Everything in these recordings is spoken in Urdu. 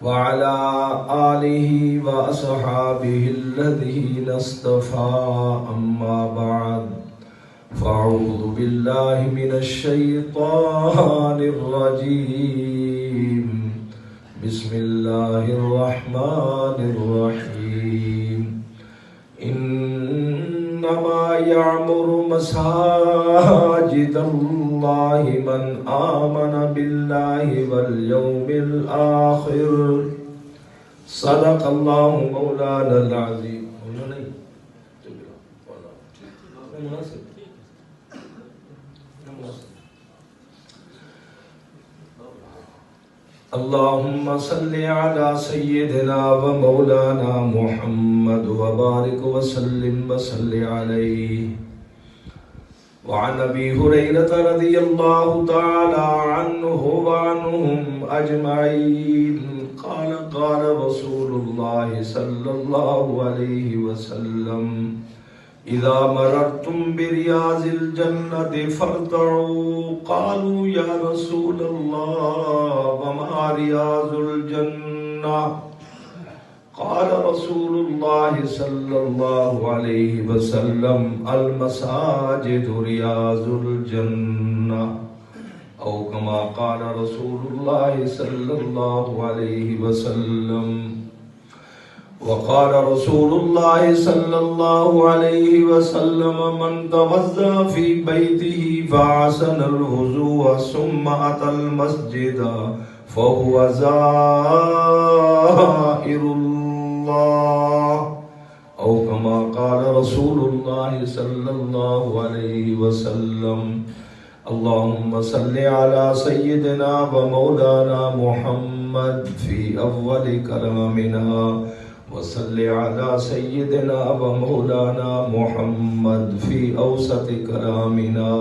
وعلى آله وأصحابه الذين اصطفى أما بعد فأعوذ بالله من الشيطان الرجيم بسم الله الرحمن الرحيم إنما يعمر مساجد الله من آمن بالله واليوم الآخر صدق الله مولانا العظيم. اللهم صل على سيدنا ومولانا محمد وبارك وسلم وصل عليه. وعن أبي هريرة رضي الله تعالى عنه وعنهم أجمعين قال قال رسول الله صلى الله عليه وسلم إذا مررتم برياض الجنة فارتعوا. قالوا يا رسول الله وما رياض الجنة؟ قال رسول الله صلى الله عليه وسلم المساجد رياض الجنة أو كما قال رسول الله صلى الله عليه وسلم. وقال رسول الله صلى الله عليه وسلم من توضأ في بيته فأحسن الوضوء ثم أتى المسجد فهو زائر الله أو كما قال رسول الله صلى الله عليه وسلم. اللهم صل على سيدنا ومولانا محمد في أول كلامنا وصل على سيدنا ومولانا محمد في أوسط كلامنا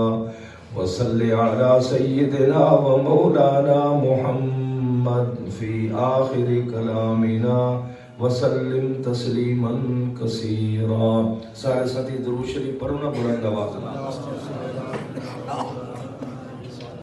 وصل على سيدنا ومولانا محمد في آخر كلامنا وسلم تسلیما کثیرا. سارے ساتھی درود شریف پڑھو نا بلند آواز میں.